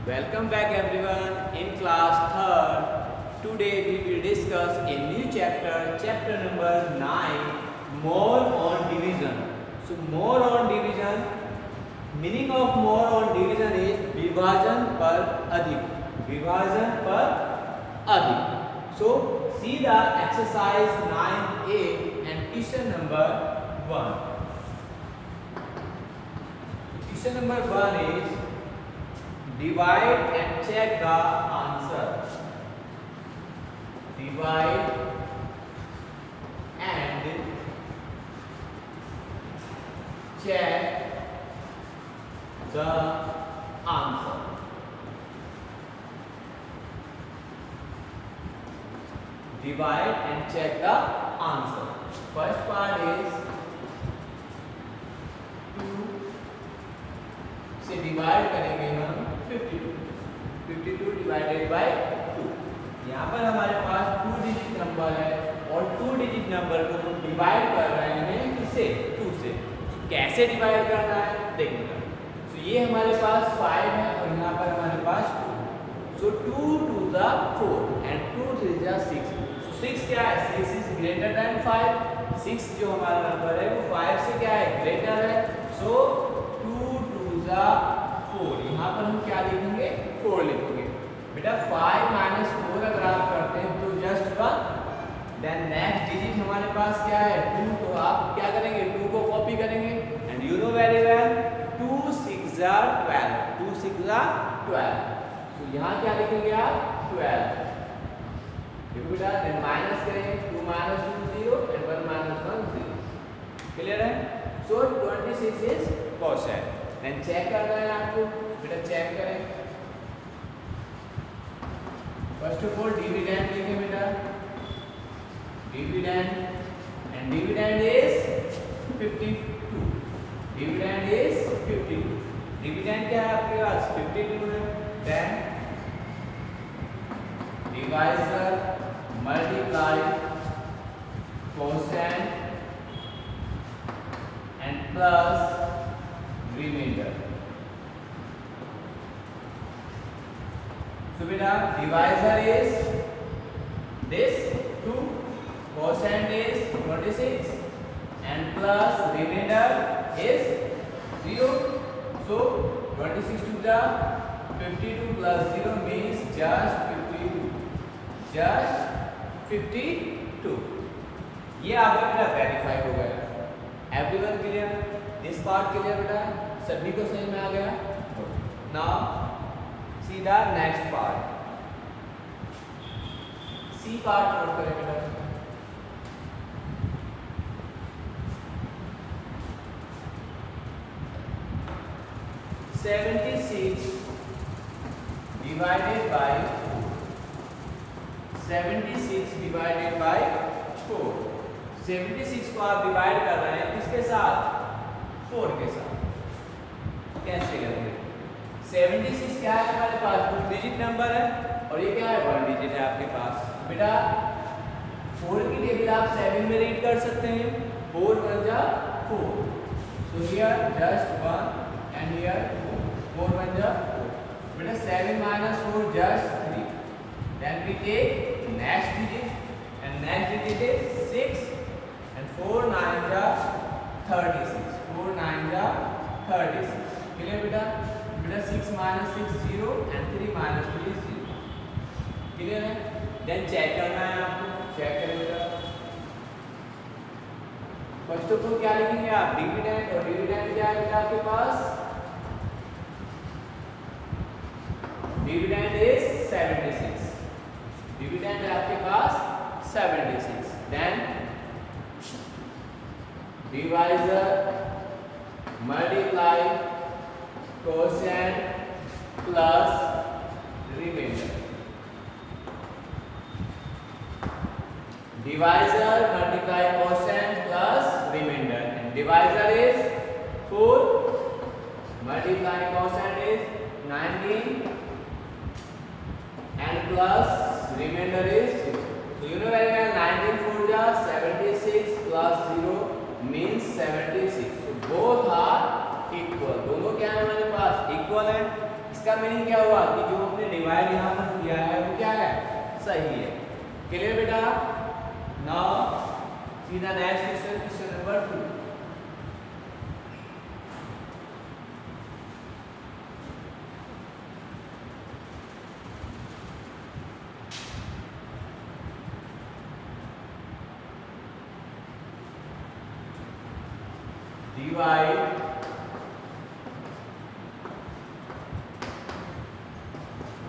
Welcome back everyone in class 3rd. Today we will discuss a new chapter number 9, more on division. So more on division, meaning of more on division is विभाजन पर अधिक. विभाजन पर अधिक. So see the exercise 9A and question number 1. Question number 1 is divide and check the answer. Divide and check the answer. Divide and check the answer. First part is 2 से divide करेंगे हम 52 divided by 2. यहाँ पर हमारे पास 2 digit number है और 2 digit number को हम डिवाइड कर रहे हैं किससे? 2 से. तो कैसे डिवाइड करना है देखिएगा. तो ये हमारे पास 5 है और यहाँ पर हमारे पास 2. सो 2 2 ज़ा 4 एंड 2 3 ज़ा 6. सो 6 क्या है? 6 इज ग्रेटर देन 5. 6 जो हमारा नंबर है वो 5 से क्या है? ग्रेटर है. सो 2 2 ज़ा 4. यहाँ पर हम क्या लिखेंगे? 4 लिखेंगे. बेटा 5 माइनस 4 अगर आप करते हैं तो जस्ट 1. देन नेक्स्ट डिजिट हमारे पास क्या है? 2. तो आप क्या करेंगे? 2 को कॉपी करेंगे and you know very well 2 6 ज़ा 12. 2 6 ज़ा 12. तो यहाँ क्या लिखेंगे आप? 12. देखो बेटा देन माइनस करेंगे. 2 माइनस 2 0 एंड 1 माइनस 1 0. क्लियर है? सो 26 इज क्वोशिएंट. देन चेक करना है आपको. बेटा चेक करें. फर्स्ट ऑफ ऑल डिविडेंड लिखें बेटा. Dividend and dividend is 52. Dividend is 52. Dividend क्या है आपके पास? 52 है. Then divisor multiply quotient and plus reminder. So beta divisor is this 2, quotient is 26 and plus remainder is 0. So 26 to the 52 plus 0 means just 52. Just 52. ये आपका बेटा verify हो गया. Everyone clear? This part clear बेटा? सभी को समझ में आ गया? Now see the next part. See part note करें बेटा. Divided by 76 divided by 4. 76 को आप डिवाइड कर रहे हैं किसके साथ? 4 के साथ. कैसे करेंगे? 76 क्या है हमारे पास? 2 डिजिट नंबर है और ये क्या है? 1 डिजिट है आपके पास. बेटा 4 की टेबल आप 7 में रीड कर सकते हैं. 4 1 जा 4. So here just 1 and here 4 1 जा 4. बेटा 7 minus 4 just 3. Then we take next digit and next digit is 6 and 4 9 जा 36. 4 9 जा 36. क्लियर बेटा? बेटा 6 minus 6 0 and 3 minus 3 0. क्लियर है? देन चेक करना है आपको. चेक करें बेटा. फर्स्ट ऑफ ऑल क्या लिखेंगे आप? डिविडेंड. और डिविडेंड क्या है बेटा आपके पास? Dividend is 76. डिविडेंड है आपके पास 76. Then divisor multiply quotient plus reminder. Divisor multiply quotient plus reminder and divisor is 4 multiply quotient is 19 and plus remainder is 0. So you know very well 19 4 ja 76 plus 0 means 76. So both are equal. दोनों क्या है हमारे पास? Equal है. इसका meaning क्या हुआ कि जो हमने डिवाइड यहाँ पर किया है वो क्या है, सही है। क्लियर बेटा? Now see the next question, question number 2। divide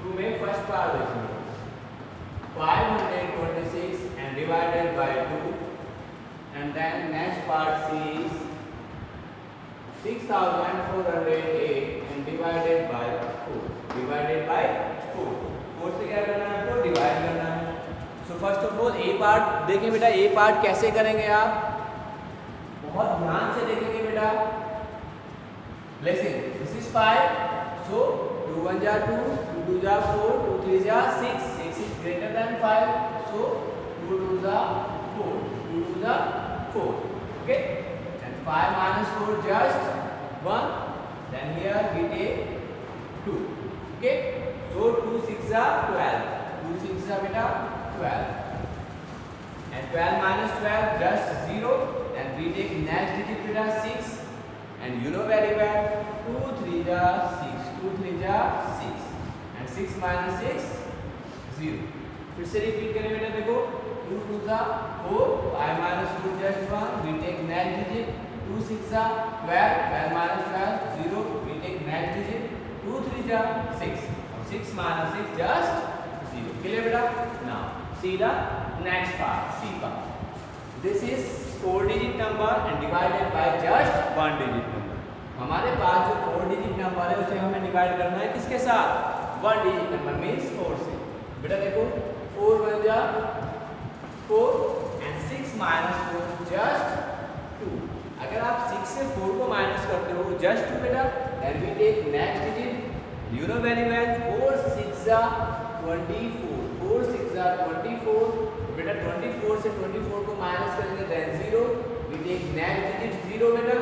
2 में फर्स्ट पार्ट देखेंगे 526 and divided by 2 and then next part is 6408 and divided by 4 divided by 4 4 से क्या करना है आपको, डिवाइड करना है। So first of all A part देखें बेटा, ए पार्ट कैसे करेंगे आप, बहुत ध्यान से देखेंगे बेटा। लेसन दिस इज 5, सो 2 1 जा 2, 2 2 जा 4, 2 3 जा 6, 6 is greater than 5, so 2 2 जा 4, 2 2 जा 4, okay, and 5 minus 4 just 1, then here we take 2, okay, so 2 6 जा 12, 2 6 जा बेटा 12, and 12 minus 12 just 0, and we take next digit beta 6, and you know very well 2 3 ja 6, 2 3 ja 6, and 6 minus 6 0। फिर से repeat करें बेटा, देखो 2 2 जा 4, 5 minus 2 just 1, we take next digit 2 6 जा 12, 12 minus 12 0, we take next digit 2 3 ja 6, 6 minus 6 just 0। clear बेटा? now see the next part, C part, this is 4 digit number and divided by just 1 digit number। हमारे पास जो 4 digit number है उसे हमें divide करना है किसके साथ, 1 digit number मींस 4 से। बेटा देखो 4 1 जा 4 and 6 minus 4 just 2। अगर आप 6 से 4 को माइनस करते हो just 2 बेटा, then we take next digit, you know very well 4 6 जा 24, 4 6 जा 24, बेटा 24 से 24 को माइनस करेंगे then 0, we take next digit 0 बेटा।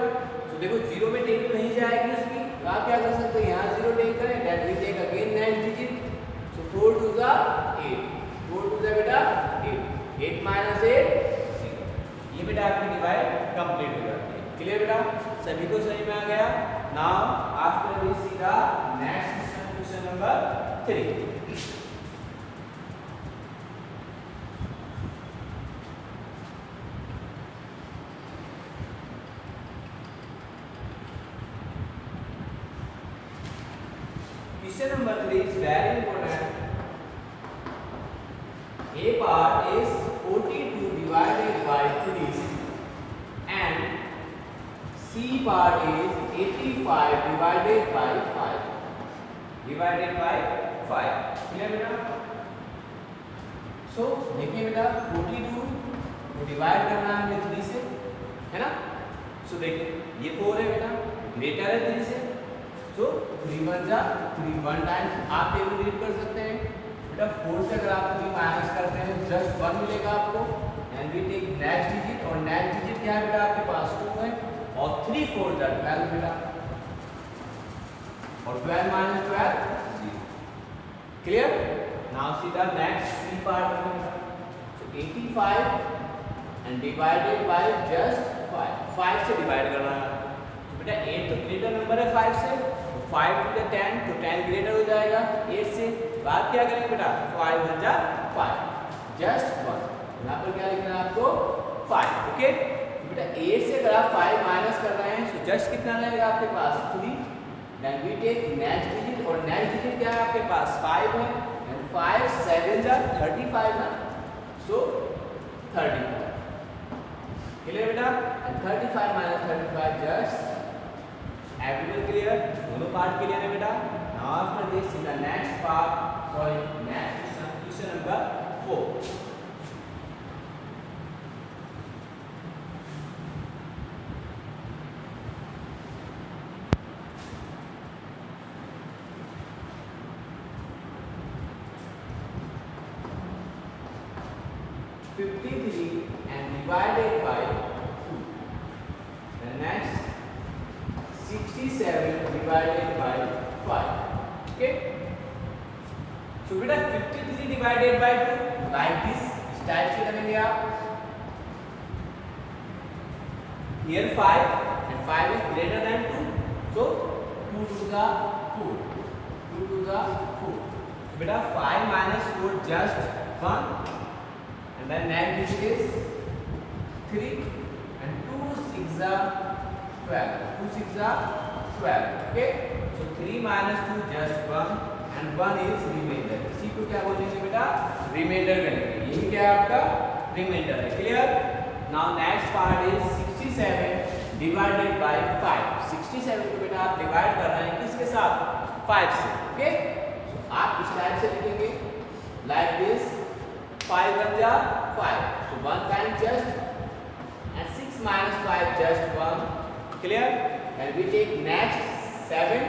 सो देखो 0 में टेक नहीं जाएगी उसकी, तो आप क्या कर सकते हैं, यहाँ 0 टेक करें, then we take again next digit, so 4 2 जा 8, 4 2 जा बेटा 8, 8 minus 8 0। ये बेटा आपकी डिवाइड कंप्लीट हो जाती है। क्लियर बेटा? सभी को सही में आ गया? Now after this C the next question number 3। Question number 3 is very important. A part is 42 divided by 3 and C part is 85 divided by 5. Divided by 5. Clear बेटा? So देखिए बेटा 42 को डिवाइड करना है हमें 3 से, है ना? So देखिए ये 4 है बेटा, ग्रेटर है 3 से, तो 3 1 जा 3, 1 टाइम्स आप टेबल रीड कर सकते हैं बेटा। 4 से अगर आप 3 माइनस करते हैं तो जस्ट 1 मिलेगा आपको, and we take next digit, और नेक्स्ट डिजिट क्या है बेटा आपके पास 2 है, और 3 4 जा 12 बेटा, और 12 minus 12 0। Clear? Now see the next see part. So 85 and divided by just 5, 5 से डिवाइड करना है बेटा। 8 तो ग्रेटर नंबर है 5 से, 5 to 10 तो 10 ग्रेटर हो जाएगा 8 से। बात क्या करेंगे बेटा, 5 1 जा 5 जस्ट 1, यहाँ पर क्या लिखना है आपको 5, ओके। बेटा 8 से अगर आप 5 माइनस कर रहे हैं तो जस्ट कितना रहेगा आपके पास 3, then we take next digit, और नेक्स्ट डिजिट क्या है आपके पास 5 है, एंड 5 7 जा 35 ना, सो 35। क्लियर बेटा? And 35 minus 35 just everyone clear? दोनों पार्ट क्लियर है बेटा? Now after this in the next part, sorry next question number 4। and divided by 2. The next 67 divided by 5. Okay. So बेटा 53 divided by 2 like this इस type से करेंगे आप. Here 5 and 5 is greater than 2. So 2 to the 4. 2 to the 4. So बेटा 5 minus 4 just 1 and then next digit is 3 and 2 6 are 12. 2 6 are 12. Okay. So 3 minus 2 just 1 and 1 is remainder. इसी को क्या बोलेंगे बेटा? Remainder करेंगे. यही क्या है आपका? Remainder है. Clear? Now next part is 67 divided by 5. 67 को बेटा आप डिवाइड कर रहे हैं किसके साथ? 5 से. Okay? So आप इस टाइप से लिखेंगे like this. 5 1 जा 5. So 1 time just and 6 minus 5 just 1. Clear? And we take next 7.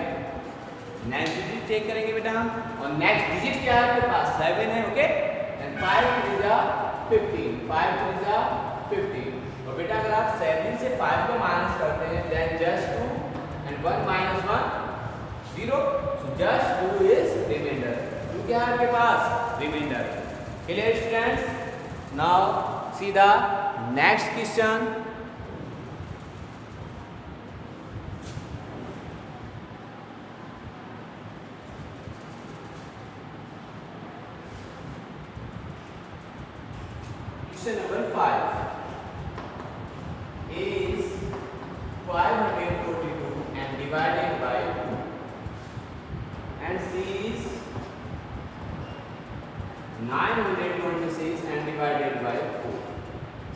Next digit check करेंगे बेटा हम और नेक्स्ट डिजिट क्या है आपके पास 7 है. ओके. एंड 5 3 जा 15. 5 3 जा 15. और बेटा अगर आप 7 से 5 को माइनस करते हैं then just 2 and 1 minus 1 0. So just 2 is remainder. 2 क्या है आपके पास? Remainder. Clear students? Now see the next question. Question number 5. A is 542 and divided by 2 and C is 926 and divided by 4.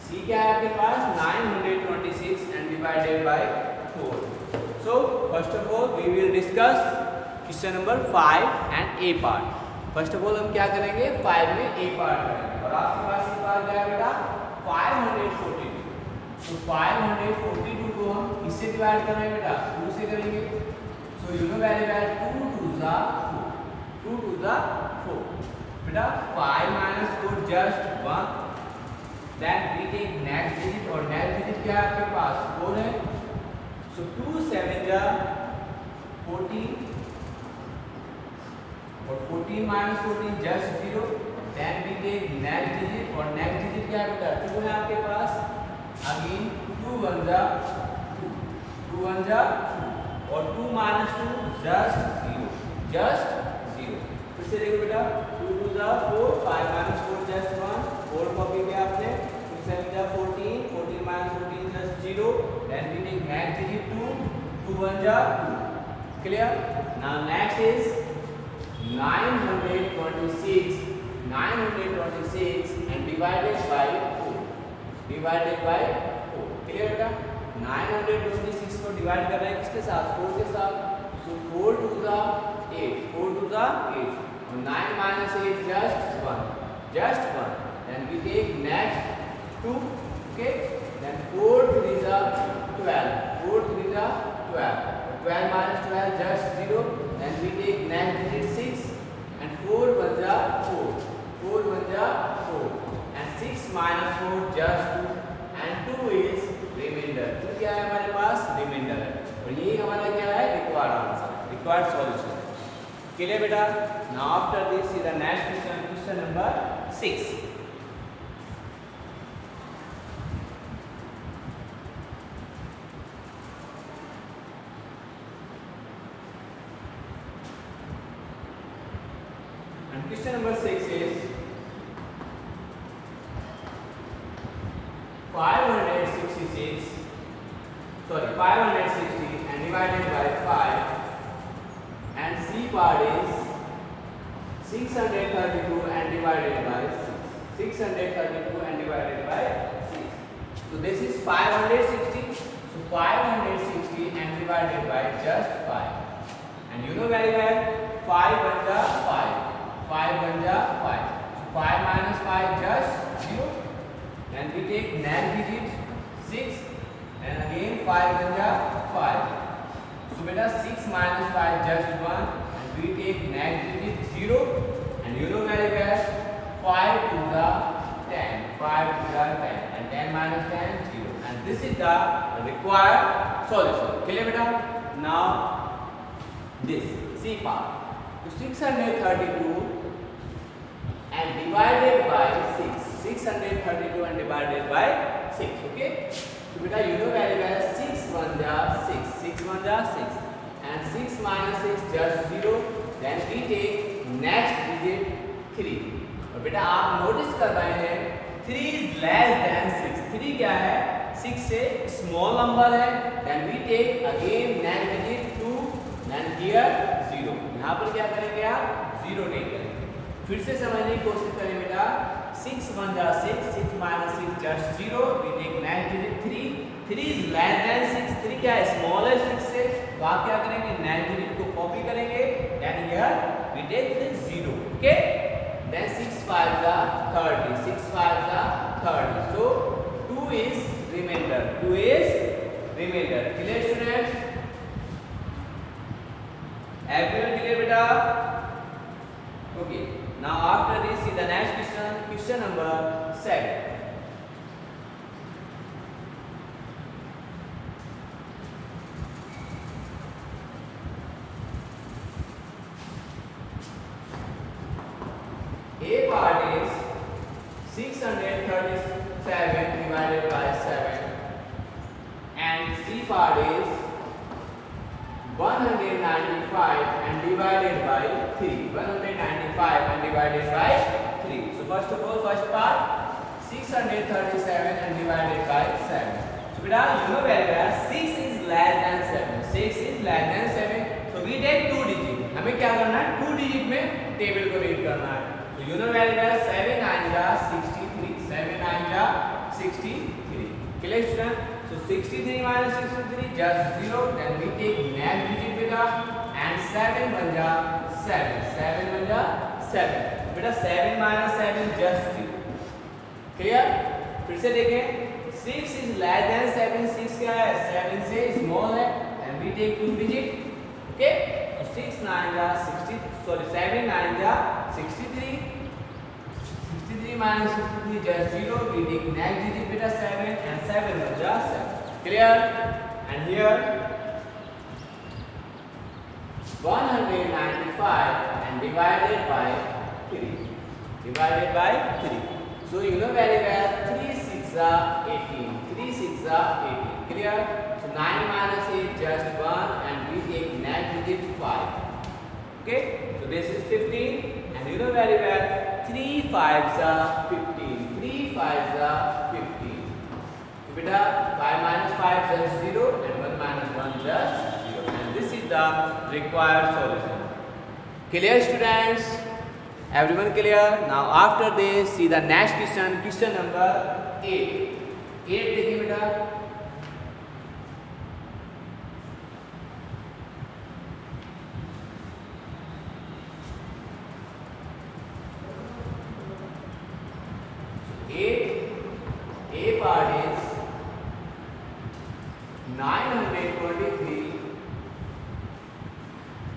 C क्या है आपके पास? 926 and divided by 4. So first of all we will discuss question number 5 and A part. First of all हम क्या करेंगे? 5 में A part करेंगे और आपके पास ये पार्ट क्या है बेटा? 542. तो 542 को हम किससे डिवाइड कर रहे हैं बेटा? 2 से करेंगे. सो यू नो वैल्यू है 2 2 जा 4. 2 2 जा 4. बेटा 5 minus 4 just 1. Then we take next digit और नेक्स्ट डिजिट क्या है आपके पास? 4 है. सो 2 7 जा 14 और 14 minus 14 just 0. Then we take next digit और next digit क्या है बेटा? 2 है आपके पास. Again 2 1 जा 2. 2 1 जा 2 और 2 minus 2 just 0. Just 0. फिर से देखो बेटा 2 2 जा 4. 5 minus 4 just 1. 4 कॉपी किया आपने. 2 7 जा 14. 14 minus 14 just 0. Then we take next digit 2. 2 1 जा 2. Clear? Now next is 926 and divided by 4. Divided by 4. Clear बेटा? 926 को डिवाइड कर रहे हैं किसके साथ? 4 के साथ. सो 4 2 जा 8. 4 2 जा 8 और 9 minus 8 just 1. Just 1. Then we take next 2. Okay. Then 4 3 जा 12. 4 3 जा 12. 12 minus 12 just 0. Then we take next digit 6 and 4 1 जा 4. 4 1 जा 4 and 6 minus 4 just 2 and 2 is remainder. तो क्या है हमारे पास? रिमाइंडर है और यही हमारा क्या है? Required answer, required solution. Clear बेटा? Now after this is the next question. Question number 6. Question number 6 is 560 and divided by 5 and C part is 632 and divided by 6. 632 and divided by 6. So this is 560. So 560 and divided by just 5. And you know very well 5 1 ja 5. 5 1 ja 5. So 5 minus 5 just 0. And we take next digit 6 and again 5 1 ja 5. So beta 6 minus 5 just 1 and we take next digit 0 and you know very well 5 to the 10. 5 to the 10 and 10 minus 10 0 and this is the required solution. Clear beta? Now this C part. to 632 and divided by 6. 632 and divided by 6. Okay. So beta you know very well 6 1 ja 6. 6 1 ja 6. And 6 minus 6 just 0. Then we take next digit 3. और बेटा आप notice कर रहे हैं 3 is less than 6. 3 क्या है? 6 से small number है. Then we take again next digit 2. Then here 0. यहाँ पर क्या करेंगे आप? 0 take करेंगे. फिर से समझने की कोशिश करें बेटा 6 1 जा 6. 6 minus 6 just 0. We take next digit 3. 3 is less than 6. 3 क्या है? Small है 6 से. तो आप क्या करेंगे? next digit को कॉपी करेंगे. Then here we take the 0. Okay. Then 6 5 जा 30. 6 5 जा 30. So 2 is remainder. 2 is remainder. Clear students? Everyone clear beta? Okay. Now after this see the next question. Question number 7. A part is 637 divided by 7 and C part is 195 and divided by 3. 195 and divided by 3. So first of all, first part 637 and divided by 7. So beta you know very well 6 is less than 7. 6 is less than 7. So we take 2 digit. हमें क्या करना है? 2 digit में table को read करना है. So you know very well 7 9 जा 63. 7 9 जा 63. Clear student? So 63 minus 63 just 0. Then we take next digit beta and 7 1 ja 7. 7 1 ja 7. Beta 7 minus 7 just 0. Clear? फिर से देखें 6 is less than 7. 6 क्या है? 7 से small है. And we take 2 digit. Okay? So 6 9 ja 60. Sorry 7 9 ja 63. 63 minus 63 just 0. We take next digit beta 7 and 7 1 ja 7. Clear? And here 195 and divided by 3. Divided by 3. So you know very well 3 6 are 18. 3 6 are 18. Clear? So 9 minus 8 just 1 and we take next digit 5. Okay? So this is 15 and you know very well 3 5s are 15. 3 5s are 15. So beta 5 minus 5 just 0 and 1 minus 1 just 0. And this is the required solution. Clear students? Everyone clear? Now after this see the next question. Question number 8. 8 देखिए बेटा. A part is 923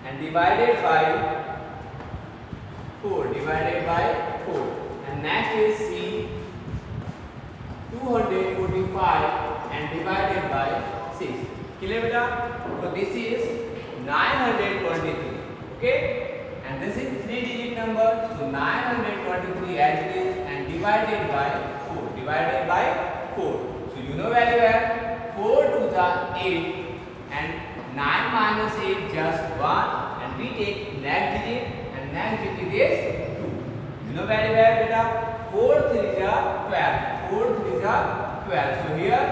and divided by 4. Divided by 4. And next is C 245 and divided by 6. Clear beta? So this is 923. Okay? And this is 3 digit number. So 923 as it is and divided by 4. Divided by 4. So you know very well 4 to the 8 and 9 minus 8 just 1 and we take next digit and next digit is 2. You know very well beta 4 3 is 12. 4 3 is 12. So here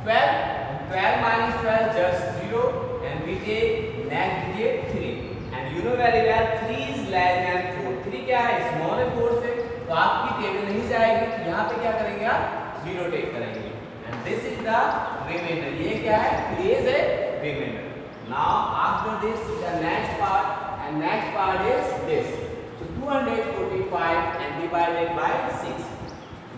12 and 12 minus 12 just 0 and we take next digit 3. And you know very well 3 is less than 4. 3 क्या है? Small है 4 से. तो आपकी table नहीं जाएगी. तो यहाँ पे क्या करेंगे आप? 0 टेक करेंगे. And this is the remainder. ये क्या है? 3 is a remainder. Now after this the next part and next part is this. So 245 and divided by 6.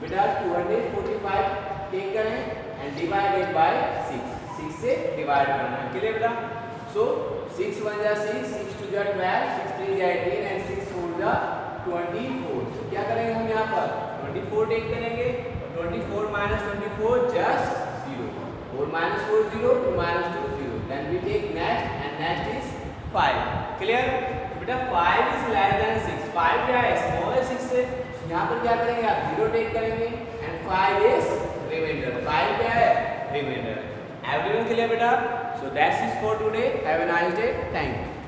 बेटा 245 टेक करें and divided by 6. 6 से डिवाइड करना है. क्लियर बेटा? So 6 1 जा 6, 6 2 जा 12, 6 3 जा 18 and 6 4 जा 24. So क्या करेंगे हम यहाँ पर? 24 टेक करेंगे. 24 minus 24 just 0. 4 minus 4 0, 2 minus 2 0. Then we take next and next is 5. Clear? बेटा 5 इज लेस देन 6, 5 क्या है, स्मॉल है 6 से, यहाँ पर क्या करेंगे आप 0 टेक करेंगे एंड 5 इज रिमाइंडर, 5 क्या है, रिमाइंडर। एवरीवन क्लियर बेटा? So that's it for today, have a nice day, thank you.